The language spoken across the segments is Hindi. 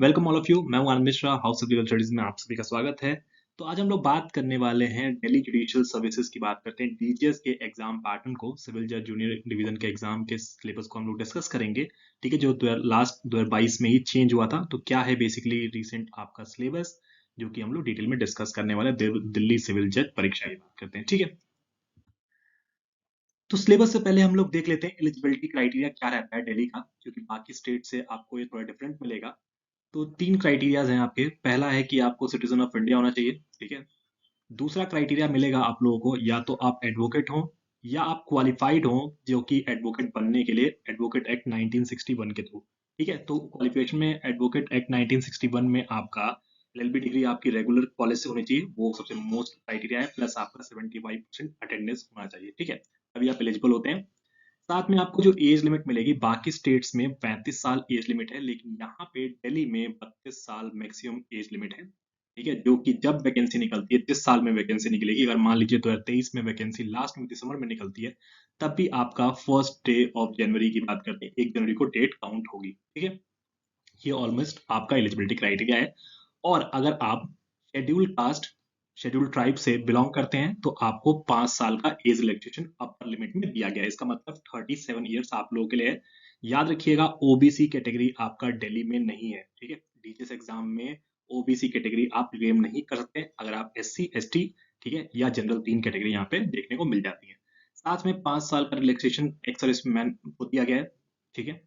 Welcome all of you. मैं हूं Anand Mishra, house of legal studies में आप सभी का स्वागत है। तो आज हम लोग बात करने वाले हैं दिल्ली जुडिशियल सर्विसेज की। बात करते हैं डीजीएस के एग्जाम पैटर्न को, सिविल जज जूनियर डिवीजन के एग्जाम के सिलेबस को हम लोग डिस्कस करेंगे। ठीक है, जो लास्ट 2022 में ही चेंज हुआ था। तो क्या है बेसिकली रिसेंट आपका सिलेबस, जो कि हम लोग डिटेल में डिस्कस करने वाले हैं। दिल्ली सिविल जज परीक्षा की बात करते हैं। ठीक है, तो सिलेबस से पहले हम लोग देख लेते हैं एलिजिबिलिटी क्राइटेरिया क्या रहता है दिल्ली का, क्योंकि बाकी स्टेट से आपको ये थोड़ा डिफरेंट मिलेगा। तो तीन क्राइटेरियाज हैं आपके। पहला है कि आपको सिटीजन ऑफ इंडिया होना चाहिए। ठीक है, दूसरा क्राइटेरिया मिलेगा आप लोगों को, या तो आप एडवोकेट हो या आप क्वालिफाइड हो, जो कि एडवोकेट बनने के लिए एडवोकेट एक्ट 1961 के थ्रू। ठीक है, तो क्वालिफिकेशन में एडवोकेट एक्ट 1961 में आपका एलएलबी डिग्री आपकी रेगुलर कॉलेज से होनी चाहिए, वो सबसे मोस्ट क्राइटेरिया है। प्लस आपका 75% अटेंडेंस होना चाहिए। ठीक है, अभी आप एलिजिबल होते हैं। साथ में आपको जो एज लिमिट मिलेगी, बाकी स्टेट्स में 35 साल एज लिमिट है, लेकिन यहाँ पे दिल्ली में 32 साल मैक्सिमम एज लिमिट है। ठीक है, जो कि जब वैकेंसी निकलती है, जिस साल में वैकेंसी निकलेगी, अगर मान लीजिए 2023 में वैकेंसी लास्ट में दिसंबर में निकलती है, तब भी आपका फर्स्ट डे ऑफ जनवरी की बात करते हैं, 1 जनवरी को डेट काउंट होगी। ठीक है, ये ऑलमोस्ट आपका एलिजिबिलिटी क्राइटेरिया है। और अगर आप शेड्यूल कास्ट, शेड्यूल ट्राइब से बिलोंग करते हैं, तो आपको 5 साल का एज रिलैक्सेशन अपर लिमिट में दिया गया है। इसका मतलब 37 ईयर्स आप लोगों के लिए है। याद रखिएगा, ओबीसी कैटेगरी आपका दिल्ली में नहीं है। ठीक है, डीजीएस एग्जाम में ओबीसी कैटेगरी आप क्लेम नहीं कर सकते। अगर आप एससी एसटी, ठीक है, या जनरल, तीन कैटेगरी यहाँ पे देखने को मिल जाती है। साथ में 5 साल का रिलैक्सेशन एक्स सर्विसमैन को दिया गया है। ठीक है,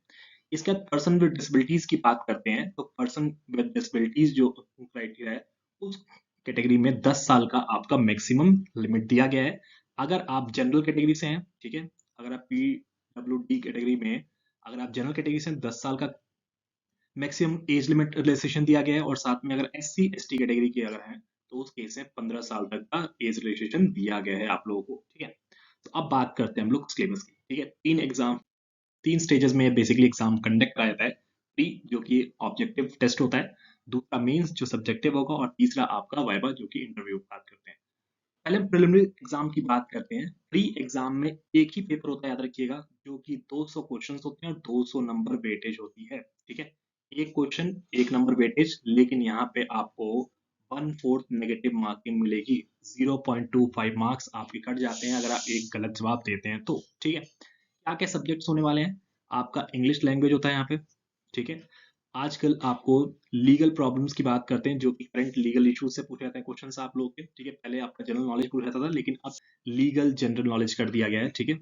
इसके बाद पर्सन विद डिसेबिलिटीज की बात करते हैं। तो पर्सन विद डिसेबिलिटीज जो क्राइटेरिया है, उस कैटेगरी में 10 साल का आपका मैक्सिमम लिमिट दिया गया है। अगर आप जनरल कैटेगरी से हैं, ठीक है, अगर आप पीडब्ल्यूडी कैटेगरी में, अगर आप जनरल कैटेगरी से 10 साल का मैक्सिमम एज लिमिट रिलैक्सेशन दिया गया है। और साथ में अगर एससी एसटी कैटेगरी के अगर हैं, तो उस केस में 15 साल तक का एज रिलैक्सेशन दिया गया है आप लोगों को। ठीक है, तो अब बात करते हैं हम लोग सिलेबस की। ठीक है, तीन स्टेजेस में बेसिकली एग्जाम कंडक्ट कराया जाता है। प्री, जो कि ऑब्जेक्टिव टेस्ट होता है। दूसरा मेंस, जो सब्जेक्टिव होगा। और तीसरा आपका वाइवा, जो कि इंटरव्यू बात करते हैं। पहले प्रिलिमिनरी एग्जाम की बात करते हैं। प्री एग्जाम में एक ही पेपर होता है, याद रखिएगा, जो कि 200 क्वेश्चंस होते हैं और 200 नंबर वेटेज होती है। ठीक है, एक क्वेश्चन एक नंबर वेटेज, लेकिन यहाँ पे आपको 1/4 नेगेटिव मार्किंग मिलेगी। 0.25 मार्क्स आपके कट जाते हैं अगर आप एक गलत जवाब देते हैं तो। ठीक है, क्या क्या सब्जेक्ट्स होने वाले हैं? आपका इंग्लिश लैंग्वेज होता है यहाँ पे। ठीक है, आजकल आपको लीगल प्रॉब्लम्स की बात करते हैं, जो कि करंट लीगल इश्यूज से पूछे जाते हैं क्वेश्चंस आप लोग के। ठीक है, पहले आपका जनरल नॉलेज पूछा जाता था, लेकिन अब लीगल जनरल नॉलेज कर दिया गया है। ठीक है,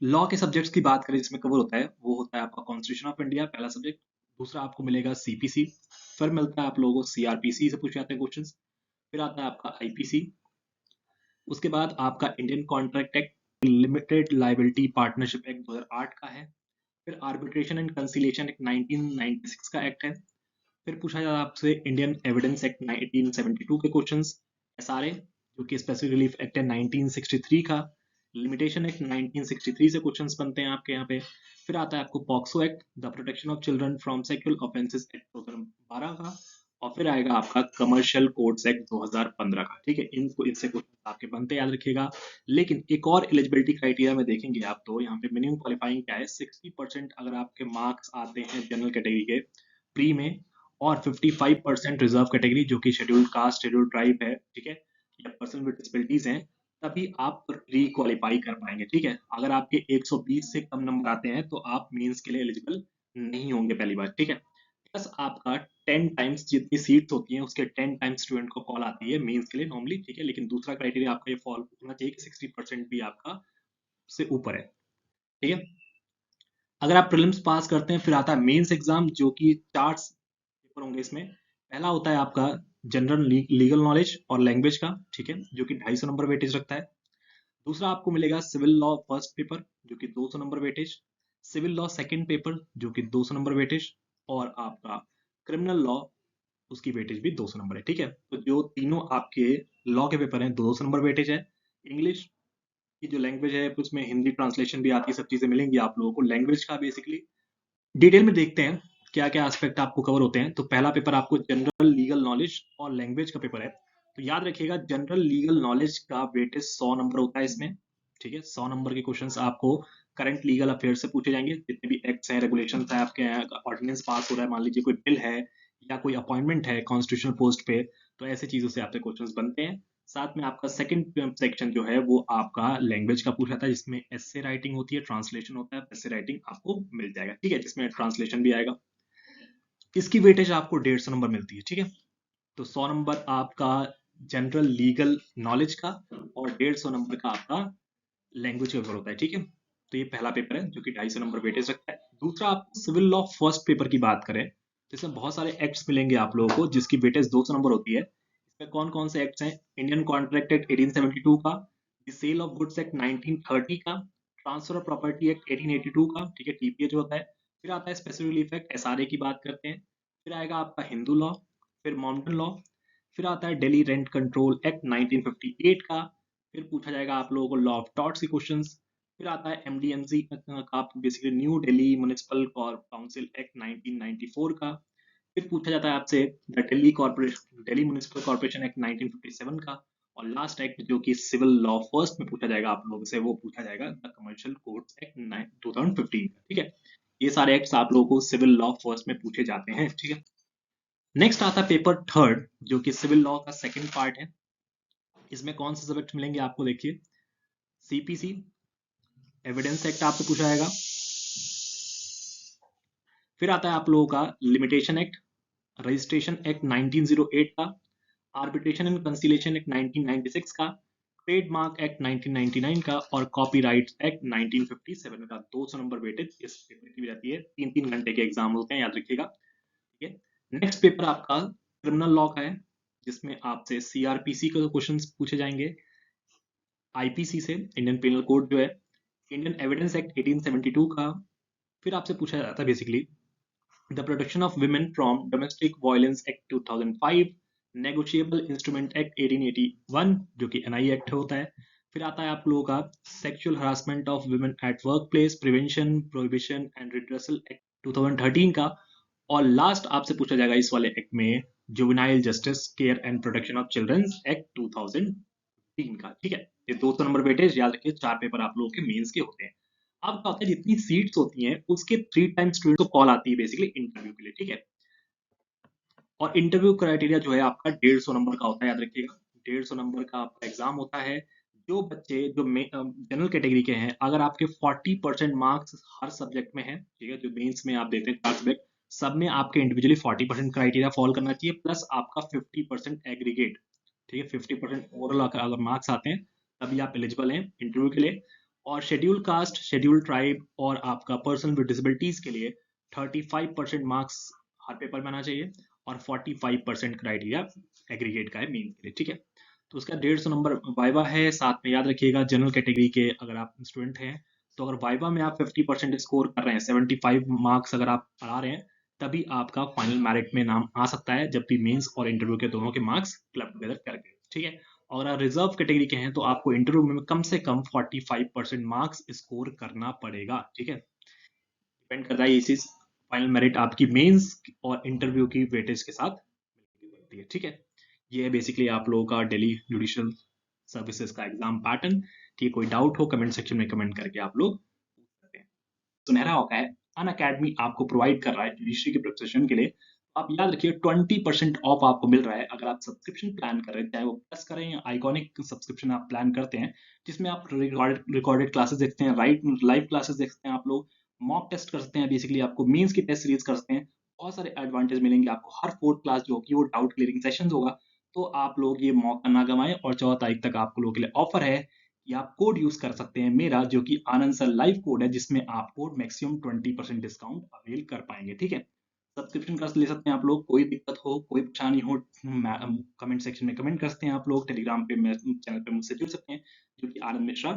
लॉ के सब्जेक्ट्स की बात करें जिसमें कवर होता है, वो होता है आपका कॉन्स्टिट्यूशन ऑफ इंडिया, पहला सब्जेक्ट। दूसरा आपको मिलेगा सीपीसी। फिर मिलता है आप लोगों को सीआरपीसी से पूछे जाते हैं क्वेश्चंस। फिर आता है आपका आईपीसी। उसके बाद आपका Indian contract act, limited liability partnership act 2008 का है। फिर आर्बिट्रेशन एंड कंसिलिएशन एक्ट 1996 का एक्ट है। फिर पूछा जाता है आपसे इंडियन एविडेंस एक्ट 1972 के क्वेश्चंस। एसआरए, जो कि स्पेसिफिक रिलीफ एक्ट है 1963 का। लिमिटेशन एक्ट 1963 से क्वेश्चंस बनते हैं आपके यहाँ पे। फिर आता है आपको POCSO act, the protection of children from sexual offences act 2012 का। और फिर आएगा आपका कमर्शियल कोड्स एक्ट 2015 का। ठीक है, इनको इनसे क्वेश्चन आपके बनते याद रखिएगा। लेकिन एक और एलिजिबिलिटी क्राइटेरिया में देखेंगे आप, तो यहाँ पे मिनिमम क्वालिफाइंग क्या है, 60% अगर आपके मार्क्स आते हैं जनरल कैटेगरी के प्री में, और 55% रिजर्व कैटेगरी, जो कि शेड्यूल कास्ट, शेड्यूल ट्राइब है, ठीक है, या पर्सन विद डिसेबिलिटीज हैं, तभी आप री क्वालिफाई कर पाएंगे। ठीक है, अगर आपके 120 से कम नंबर आते हैं, तो आप मेंस के लिए एलिजिबल नहीं होंगे पहली बार। ठीक है, प्लस आपका 10 टाइम्स जितनी सीट्स होती हैं, उसके 10 टाइम्स स्टूडेंट को कॉल आती है मेंस के लिए नॉर्मली। ठीक है, लेकिन दूसरा क्राइटेरिया आपका ये फॉल होना चाहिए कि 60% भी आपका से ऊपर है। ठीक है, अगर आप प्रीलिम्स पास करते हैं, फिर आता है मेंस एग्जाम, जो कि 4 पेपर होंगे इसमें। पहला होता है आपका जनरल लीगल नॉलेज और लैंग्वेज का। ठीक है, जो कि 250 नंबर वेटेज रखता है। दूसरा आपको मिलेगा सिविल लॉ फर्स्ट पेपर, जो कि 200 number weightage. Civil law second paper, जो कि 200 नंबर वेटेज। और आपका क्रिमिनल लॉ, उसकी वेटेज भी 200 नंबर है। ठीक है, तो जो तीनों आपके लॉ के पेपर हैं, 200 नंबर वेटेज है। इंग्लिश की जो लैंग्वेज है, उसमें हिंदी ट्रांसलेशन भी आती है, सब चीजें मिलेंगी आप लोगों को। लैंग्वेज का बेसिकली डिटेल में देखते हैं क्या क्या एस्पेक्ट आपको कवर होते हैं। तो पहला पेपर आपको जनरल लीगल नॉलेज और लैंग्वेज का पेपर है। तो याद रखिएगा, जनरल लीगल नॉलेज का वेटेज 100 नंबर होता है इसमें। ठीक है, 100 नंबर के क्वेश्चंस आपको करंट लीगल अफेयर से पूछे जाएंगे, जितने भी एक्ट्स हैं, रेगुलेशंस हैं, आपके ऑर्डिनेंस पास हो रहा है, मान लीजिए कोई बिल है या कोई अपॉइंटमेंट है कॉन्स्टिट्यूशनल पोस्ट पे, तो ऐसी चीजों से आपसे क्वेश्चंस बनते हैं। साथ में आपका सेकंड सेक्शन जो है वो आपका लैंग्वेज का पूछा था, जिसमें एस्से राइटिंग होती है, ट्रांसलेशन होता है, एस्से राइटिंग आपको मिल जाएगा, ठीक है, जिसमें ट्रांसलेशन भी आएगा। इसकी वेटेज आपको 150 नंबर मिलती है, ठीक है। तो 100 नंबर आपका जनरल लीगल नॉलेज का और 150 नंबर का आपका लैंग्वेज का पेपर होता है, ठीक है। तो ये पहला पेपर है जो कि 250 नंबर वेटेज रखता है। दूसरा, आप सिविल लॉ फर्स्ट पेपर की बात करें तो इसमें बहुत सारे एक्ट्स मिलेंगे आप लोगों को, जिसकी वेटेज 200 नंबर होती है। इसमें कौन कौन से एक्ट्स हैं? इंडियन कॉन्ट्रैक्ट एक्ट 1872 का, सेल ऑफ गुड्स एक्ट 1930 का, ट्रांसफर ऑफ प्रॉपर्टी एक्ट 1882 का, ठीक है, टीपीए जो होता है। फिर आता है स्पेशल रिलीफ एक्ट, एसआरए की बात करते हैं। फिर आएगा आपका हिंदू लॉ, फिर मॉमडन लॉ, फिर आता है दिल्ली रेंट कंट्रोल एक्ट 1958 का। फिर पूछा जाएगा आप लोगों को लॉ ऑफ टॉर्ट्स के क्वेश्चंस। फिर आता है एमडीएमसी का, basically new Delhi municipal council act 1994 का। फिर पूछा जाता है आपसे the Delhi corporation, Delhi municipal corporation act 1957 का। और लास्ट एक्ट जो कि सिविल लॉ फर्स्ट में पूछा जाएगा आप लोगों से, वो पूछा जाएगा द कमर्शियल कोड्स एक्ट 2015 का, ठीक है। ये सारे एक्ट्स आप लोगों को सिविल लॉ फर्स्ट में पूछे जाते हैं, ठीक है। नेक्स्ट आता है पेपर थर्ड, जो कि सिविल लॉ का सेकंड पार्ट है। इसमें कौन से सब्जेक्ट मिलेंगे आपको? देखिए, सीपीसी, एविडेंस एक्ट आपसे पूछा जाएगा। फिर आता है आप लोगों का लिमिटेशन एक्ट, रजिस्ट्रेशन एक्ट 1908 का, आर्बिट्रेशन एंड कंसीलिएशन एक्ट 1996 का, ट्रेडमार्क एक्ट 1999 का और कॉपीराइट एक्ट 1957 का। 200 नंबर वेटेज इस पेपर की भी रहती है। 3-3 घंटे के एग्जाम होते हैं, याद रखिएगा, ठीक है। नेक्स्ट पेपर आपका क्रिमिनल लॉ का है, जिसमें आपसे सीआरपीसी के क्वेश्चंस पूछे जाएंगे, आईपीसी से, इंडियन पेनल कोड जो है, इंडियन एविडेंस एक्ट 1872 का। फिर आपसे पूछा जाता है basically the protection of women from domestic violence act 2005, negotiable instrument act 1881 जो कि एनआई एक्ट होता है। फिर आता है आप लोगों का sexual harassment of women at work place prevention, prohibition and redressal act 2013 का। और लास्ट आपसे पूछा जाएगा इस वाले एक्ट में juvenile justice care and protection of childrens act 2003 का, ठीक है। ये 200 नंबर वेटेज, याद रखिए, 4 पेपर आप लोगों के मेंस के होते हैं। अब क्या होता है, जितनी सीट्स होती हैं उसके 3 टाइम स्टूडेंट को कॉल आती है बेसिकली इंटरव्यू के लिए, ठीक है। और इंटरव्यू क्राइटेरिया जो है आपका 150 नंबर का होता है, याद रखिएगा। 150 नंबर का आपका एग्जाम होता है। जो बच्चे जो जनरल कैटेगरी के हैं, अगर आपके 40% मार्क्स हर सब्जेक्ट में है, ठीक है, जो मेंस में आप देते हैं 4 सब्जेक्ट, सब में आपके इंडिविजुअली 40% क्राइटेरिया फॉल करना चाहिए, प्लस आपका 50% एग्रीगेट, ठीक है, 50% ओवरऑल अगर मार्क्स आते हैं तभी आप एलिजिबल हैं इंटरव्यू के लिए। और शेड्यूल कास्ट, शेड्यूल ट्राइब और आपका पर्सन विद डिसेबिलिटीज के लिए 35% मार्क्स हर पेपर में आना चाहिए और 45% क्राइटेरिया एग्रीगेट का है मेन के लिए, ठीक है। तो उसका 150 नंबर वाइवा है। साथ में याद रखिएगा, जनरल कैटेगरी के अगर आप स्टूडेंट हैं तो अगर वाइवा में आप 50% स्कोर कर रहे हैं, 75 मार्क्स अगर आप पढ़ा रहे हैं, तभी आपका फाइनल मेरिट में नाम आ सकता है, जबकि मेंस और इंटरव्यू के दोनों के मार्क्स क्लब टुगेदर करके, ठीक है। और अगर रिजर्व कैटेगरी के हैं तो आपको इंटरव्यू में कम से कम 45% मार्क्स स्कोर करना पड़ेगा, ठीक है। डिपेंड करता है ये चीज, फाइनल मेरिट आपकी मेंस और इंटरव्यू की वेटेज के साथ बनती है, ठीक है। ये है बेसिकली आप लोगों का दिल्ली जुडिशियल सर्विसेज का एग्जाम पैटर्न। ठीक, कोई डाउट हो कमेंट सेक्शन में कमेंट करके आप लोग पूछ सकते हैं। सुनहरा होता है अन अकेडमी आपको प्रोवाइड कर रहा है जुडिशरी के प्रिपरेशन के लिए। आप याद रखिए 20% ऑफ आपको मिल रहा है अगर आप सब्सक्रिप्शन प्लान कर रहे हैं, चाहे वो प्लस करें या आइकॉनिक सब्सक्रिप्शन आप प्लान करते हैं, जिसमें आप रिकॉर्डेड क्लासेस देखते हैं, लाइव क्लासेस देखते हैं, आप लोग मॉक टेस्ट कर सकते हैं, बेसिकली आपको मीन्स की टेस्ट सीरीज कर सकते हैं। बहुत सारे एडवांटेज मिलेंगे आपको। हर 4th क्लास जो होगी वो डाउट क्लियरिंग सेशन होगा। तो आप लोग ये मौका ना गंवाएं। और 14 तारीख तक आप लोगों के लिए ऑफर है कि आप कोड यूज कर सकते हैं मेरा, जो कि आनंद सर लाइव कोड है, जिसमें आपको मैक्सिमम 20% डिस्काउंट अवेल कर पाएंगे, ठीक है। सब्सक्रिप्शन कर ले सकते हैं आप लोग। कोई दिक्कत हो, कोई परेशानी हो, कमेंट सेक्शन में कमेंट कर सकते हैं आप लोग। टेलीग्राम पे चैनल पे मुझसे जुड़ सकते हैं, जो कि आनंद मिश्रा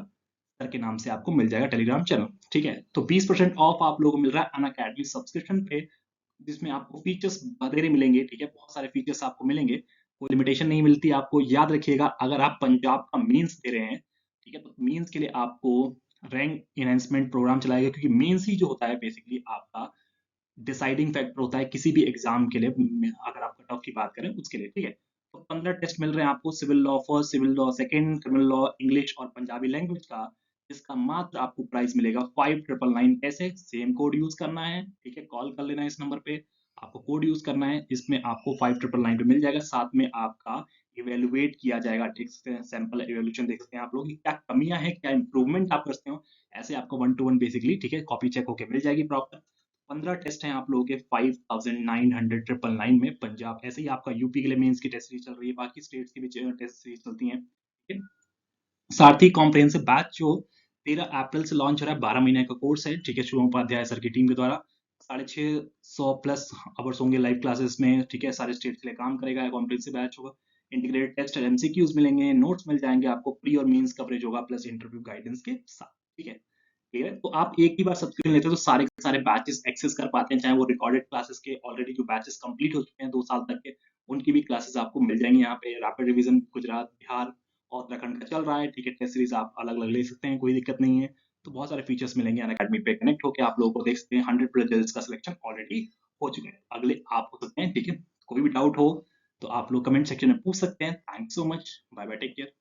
सर के नाम से आपको मिल जाएगा टेलीग्राम चैनल, ठीक है। तो 20% ऑफ आप लोगों को मिल रहा है अनअकैडमी सब्सक्रिप्शन पे, जिसमें आपको फीचर्स बधेरे मिलेंगे, ठीक है, बहुत सारे फीचर्स आपको मिलेंगे। कोई लिमिटेशन नहीं मिलती आपको। याद रखिएगा, अगर आप पंजाब का मींस दे रहे हैं, ठीक है, तो मींस के लिए आपको रैंक इनहेंसमेंट प्रोग्राम चलाएगा, क्योंकि मींस ही जो होता है बेसिकली आपका डिसाइडिंग फैक्टर होता है किसी भी एग्जाम के लिए, अगर आप कट ऑफ की बात करें उसके लिए, ठीक है। तो 15 टेस्ट मिल रहे हैं आपको, civil law first, civil law second, criminal law, English और पंजाबी लैंग्वेज का, जिसका मात्र आपको प्राइस मिलेगा 5999। कैसे? सेम कोड यूज करना है, ठीक है, कॉल कर लेना है इस नंबर पे, आपको कोड यूज करना है, इसमें आपको 5999 पे मिल जाएगा, साथ में आपका इवेलुएट किया जाएगा, ठीक है, सैंपल इवेल्यूशन देख सकते हैं आप लोग कि क्या कमियां हैं, क्या इंप्रूवमेंट आप करते हो, ऐसे आपको 1 to 1 बेसिकली, ठीक है, कॉपी चेक होके मिल जाएगी प्रॉपर। 15 टेस्ट हैं आप लोगों के 5999 में पंजाब, ऐसे ही आपका यूपी के लिए मेंस की टेस्ट सीरीज चल रही है, बाकी स्टेट्स की भी टेस्ट सीरीज चलती हैं, ठीक है। सारथी कॉम्प्रिहेंसिव बैच जो 13 अप्रैल से लॉन्च हो रहा है, 12 महीने का कोर्स है, ठीक है, शुभम उपाध्याय सर की टीम के द्वारा 650 आवर्स होंगे लाइव क्लासेस में, ठीक है, सारे स्टेट के लिए काम करेगा, कॉम्प्रिहेंसिव बैच होगा, इंटीग्रेटेड टेस्ट और एमसीक्यूज मिलेंगे, नोट्स मिल जाएंगे आपको, प्री और मेंस कवरेज होगा प्लस इंटरव्यू गाइडेंस के साथ, ठीक है। ठीक है, तो आप एक ही बार सब्सक्रिप्शन लेते हो तो सारे के सारे बैचेस एक्सेस कर पाते हैं, चाहे वो रिकॉर्डेड क्लासेस के ऑलरेडी जो बैचेस कंप्लीट हो चुके हैं 2 साल तक के, उनकी भी क्लासेस आपको मिल जाएंगी यहाँ पे। रैपिड रिवीजन गुजरात, बिहार और उत्तराखंड का चल रहा है, ठीक है, टेस्ट सीरीज आप अलग अलग ले सकते हैं, कोई दिक्कत नहीं है। तो बहुत सारे फीचर्स मिलेंगे अनअकैडमी पे, कनेक्ट होकर आप लोगों को देख सकते हैं, 100 रिजल्ट्स का सिलेक्शन ऑलरेडी हो चुका है, अगले आप हो सकते हैं, ठीक है। कोई भी डाउट हो तो आप लोग कमेंट सेक्शन में पूछ सकते हैं। Thanks so much, bye bye, take care.